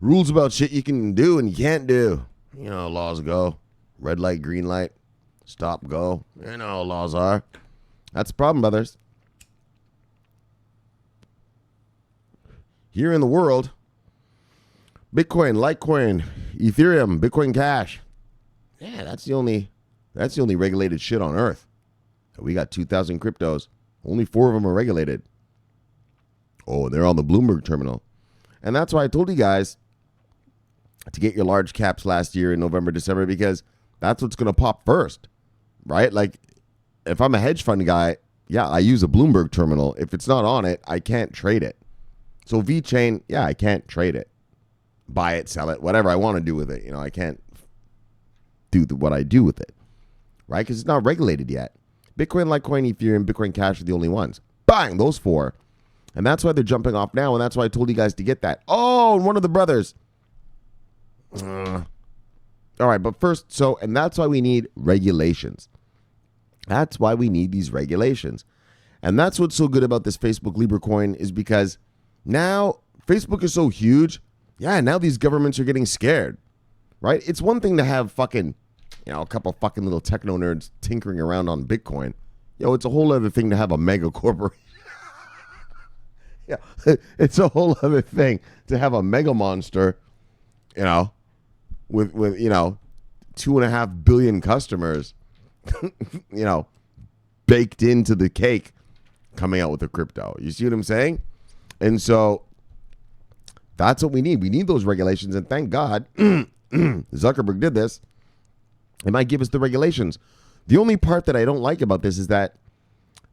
Rules about shit you can do and you can't do. You know how laws go. Red light, green light. Stop, go. You know how laws are. That's the problem, brothers. Here in the world, Bitcoin, Litecoin, Ethereum, Bitcoin Cash. Yeah, that's the only regulated shit on earth. We got 2,000 cryptos. Only 4 of them are regulated. Oh, they're on the Bloomberg terminal. And that's why I told you guys to get your large caps last year in November, December, because that's what's going to pop first, right? Like, if I'm a hedge fund guy, yeah, I use a Bloomberg terminal. If it's not on it, I can't trade it. So VeChain, yeah, I can't trade it. Buy it, sell it, whatever I want to do with it. You know, I can't do what I do with it, right? Because it's not regulated yet. Bitcoin, Litecoin, Ethereum, Bitcoin Cash are the only ones. Bang, those 4. And that's why they're jumping off now, and that's why I told you guys to get that. Oh, and one of the brothers. All right, but first, and that's why we need regulations. That's why we need these regulations. And that's what's so good about this Facebook Libra coin is because now Facebook is so huge. Yeah, now these governments are getting scared, right? It's one thing to have fucking, a couple fucking little techno nerds tinkering around on Bitcoin. It's a whole other thing to have a mega corporation. Yeah, it's a whole other thing to have a mega monster, with 2.5 billion customers, baked into the cake, coming out with a crypto. You see what I'm saying? And so that's what we need. We need those regulations. And thank God Zuckerberg did this. It might give us the regulations. The only part that I don't like about this is that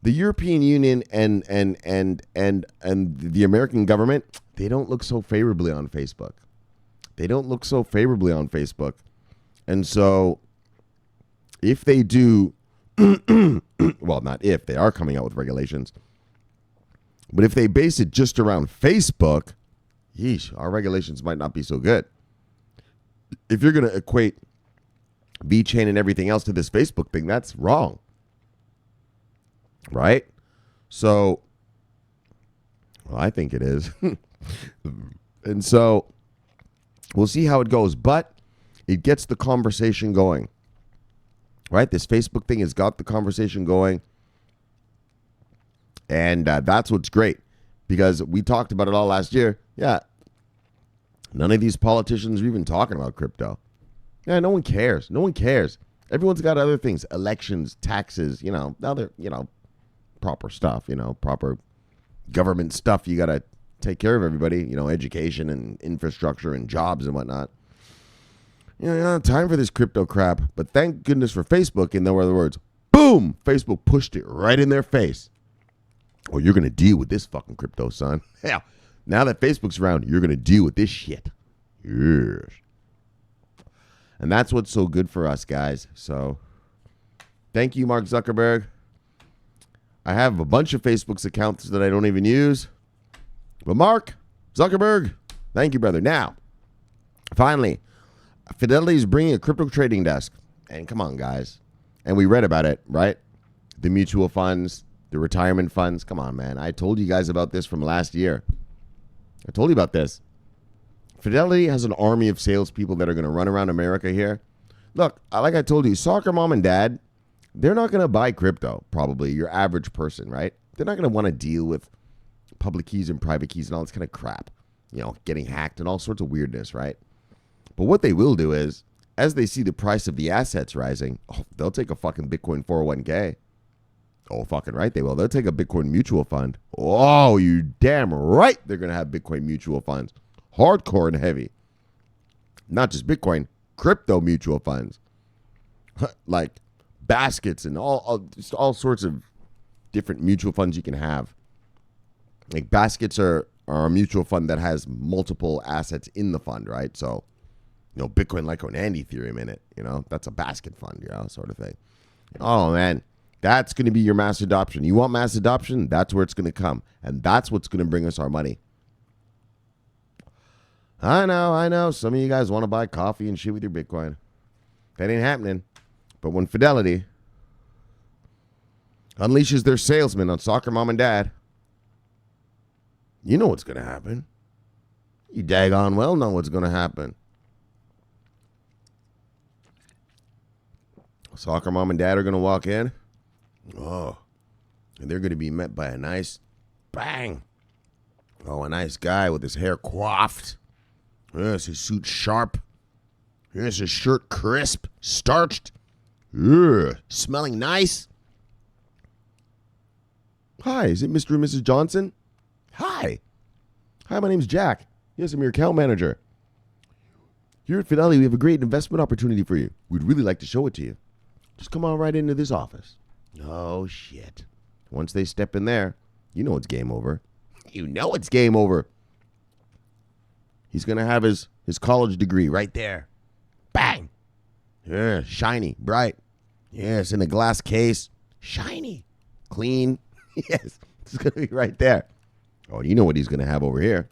the European Union and the American government, they don't look so favorably on Facebook. And so if they do, well, not if, they are coming out with regulations. But if they base it just around Facebook, yeesh, our regulations might not be so good. If you're going to equate VeChain and everything else to this Facebook thing, that's wrong. Right? So, well, I think it is. And so, we'll see how it goes. But it gets the conversation going. Right? This Facebook thing has got the conversation going. And that's what's great. Because we talked about it all last year. Yeah. None of these politicians are even talking about crypto. Yeah, no one cares. Everyone's got other things. Elections, taxes, other, proper stuff, proper government stuff. You got to take care of everybody, education and infrastructure and jobs and whatnot. You don't have time for this crypto crap. But thank goodness for Facebook. In other words, boom, Facebook pushed it right in their face. Oh, you're going to deal with this fucking crypto, son. Yeah. Now that Facebook's around, you're going to deal with this shit. Yes. And that's what's so good for us, guys. So, thank you, Mark Zuckerberg. I have a bunch of Facebook's accounts that I don't even use. But Mark Zuckerberg, thank you, brother. Now, finally, Fidelity is bringing a crypto trading desk. And come on, guys. And we read about it, right? The mutual funds, The retirement funds. Come on, man. I told you guys about this from last year. I told you about this. Fidelity has an army of salespeople that are going to run around America here. Look, like I told you, soccer mom and dad, they're not going to buy crypto, probably, your average person, right? They're not going to want to deal with public keys and private keys and all this kind of crap, getting hacked and all sorts of weirdness, right? But what they will do is, as they see the price of the assets rising, they'll take a fucking Bitcoin 401k. Oh, fucking right they will. They'll take a Bitcoin mutual fund. Oh, you damn right they're going to have Bitcoin mutual funds. Hardcore and heavy. Not just Bitcoin, crypto mutual funds. Like baskets and just all sorts of different mutual funds you can have. Like baskets are a mutual fund that has multiple assets in the fund, right? So, Bitcoin, Litecoin, and Ethereum in it. That's a basket fund, sort of thing. Oh, man. That's going to be your mass adoption. You want mass adoption? That's where it's going to come. And that's what's going to bring us our money. I know. Some of you guys want to buy coffee and shit with your Bitcoin. That ain't happening. But when Fidelity unleashes their salesmen on soccer mom and dad, you know what's going to happen. You daggone well know what's going to happen. Soccer mom and dad are going to walk in. Oh, and they're going to be met by a nice bang. Oh, a nice guy with his hair coiffed. Yes, his suit sharp. Yes, his shirt crisp, starched. Smelling nice. Hi, is it Mr. and Mrs. Johnson? Hi, my name's Jack. Yes, I'm your account manager. Here at Fidelity, we have a great investment opportunity for you. We'd really like to show it to you. Just come on right into this office. Oh, shit. Once they step in there, you know it's game over. You know it's game over. He's going to have his college degree right there. Bang. Yeah, shiny, bright. Yes, in a glass case. Shiny. Clean. Yes, it's going to be right there. Oh, you know what he's going to have over here.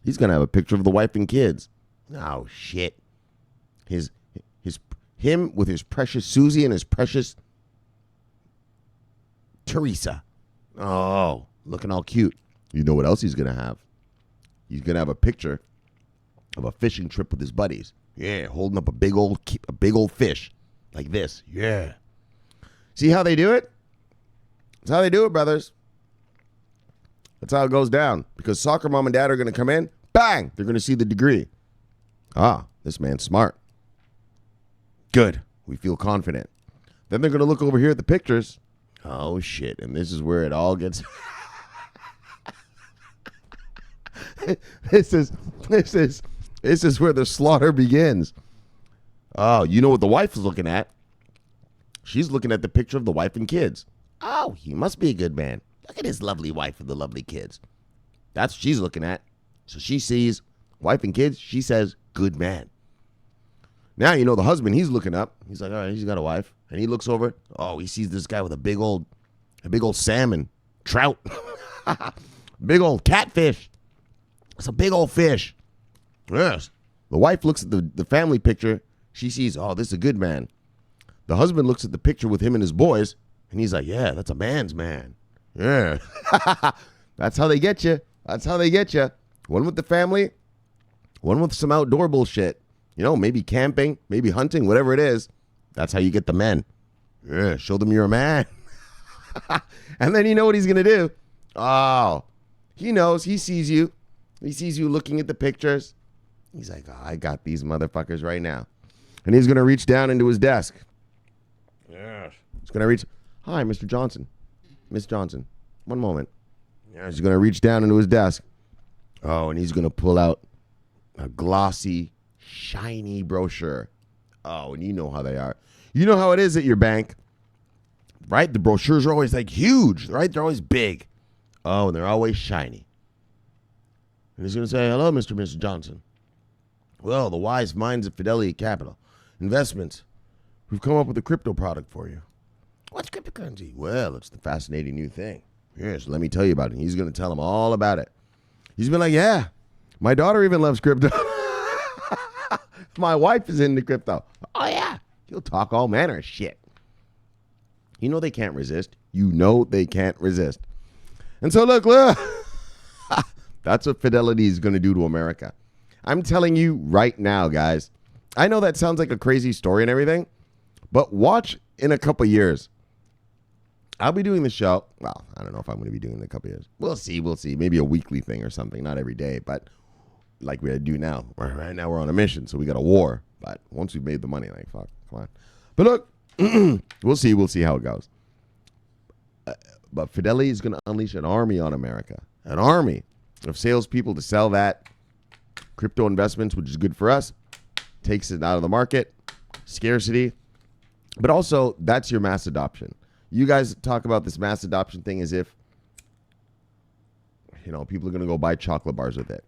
He's going to have a picture of the wife and kids. Oh, shit. Him with his precious Susie and his precious Teresa. Oh, looking all cute. You know what else he's going to have? He's going to have a picture of a fishing trip with his buddies. Yeah, holding up a big old fish like this. Yeah. See how they do it? That's how they do it, brothers. That's how it goes down. Because soccer mom and dad are going to come in. Bang! They're going to see the degree. Ah, this man's smart. Good. We feel confident. Then they're going to look over here at the pictures. Oh, shit. And this is where it all gets... This is where the slaughter begins. Oh, you know what the wife is looking at? She's looking at the picture of the wife and kids. Oh, he must be a good man. Look at his lovely wife and the lovely kids. That's what she's looking at. So she sees wife and kids. She says, good man. Now, you know, the husband, he's looking up. He's like, all right, he's got a wife. And he looks over. Oh, he sees this guy with a big old salmon, trout, big old catfish. It's a big old fish. Yes. The wife looks at the family picture. She sees, oh, this is a good man. The husband looks at the picture with him and his boys, and he's like, yeah, that's a man's man. Yeah. That's how they get you. That's how they get you. One with the family, one with some outdoor bullshit. You know, maybe camping, maybe hunting, whatever it is. That's how you get the men. Yeah, show them you're a man. And then you know what he's going to do? Oh, he knows. He sees you. He sees you looking at the pictures. He's like, oh, I got these motherfuckers right now. And he's going to reach down into his desk. Yeah. He's going to reach. Hi, Mr. Johnson. Miss Johnson. One moment. Yeah, he's going to reach down into his desk. Oh, and he's going to pull out a glossy, shiny brochure. Oh, and you know how they are. You know how it is at your bank, right? The brochures are always like huge, right? They're always big. Oh, and they're always shiny. And he's going to say, hello, Mr. and Mrs. Johnson. Well, the wise minds of Fidelity Capital Investments, we've come up with a crypto product for you. What's cryptocurrency? Well, it's the fascinating new thing. Yes, let me tell you about it. He's going to tell him all about it. He's been like, yeah, my daughter even loves crypto. My wife is into crypto. Oh, yeah. He'll talk all manner of shit. You know they can't resist. You know they can't resist. And so look, that's what Fidelity is going to do to America. I'm telling you right now, guys. I know that sounds like a crazy story and everything, but watch in a couple years. I'll be doing the show. Well, I don't know if I'm going to be doing it in a couple years. We'll see. Maybe a weekly thing or something, not every day, but like we do now. Right now we're on a mission, so we got a war. But once we've made the money, like, fuck, come on. But look, we'll see how it goes. But Fidelity is going to unleash an army on America. An army of salespeople to sell that crypto investments, which is good for us. Takes it out of the market. Scarcity. But also, that's your mass adoption. You guys talk about this mass adoption thing as if, people are going to go buy chocolate bars with it.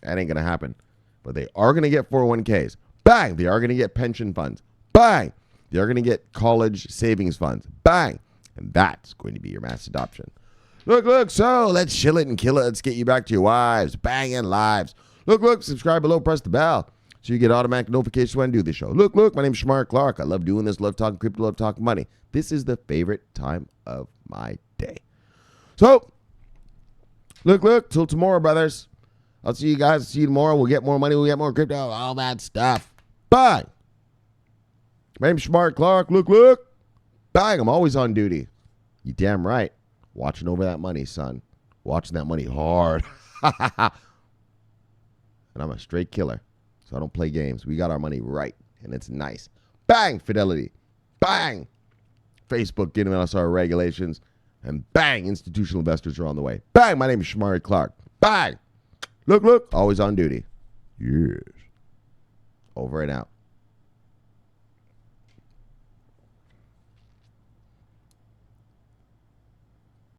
That ain't going to happen. But they are going to get 401ks. Bang! They are going to get pension funds. Bang! They are going to get college savings funds. Bang! And that's going to be your mass adoption. Look, so let's chill it and kill it. Let's get you back to your wives. Banging lives. Look, subscribe below, press the bell so you get automatic notifications when I do the show. Look, my name's Shamar Clark. I love doing this, love talking crypto, love talking money. This is the favorite time of my day. So, look, till tomorrow, brothers. I'll see you guys. See you tomorrow. We'll get more money. We'll get more crypto. All that stuff. Bye. My name's Shamar Clark. Look. Bang. I'm always on duty. You damn right. Watching over that money, son. Watching that money hard. And I'm a straight killer. So I don't play games. We got our money right. And it's nice. Bang. Fidelity. Bang. Facebook getting us our regulations. And bang. Institutional investors are on the way. Bang. My name is Shamari Clark. Bang. Look. Always on duty. Yes. Over and out.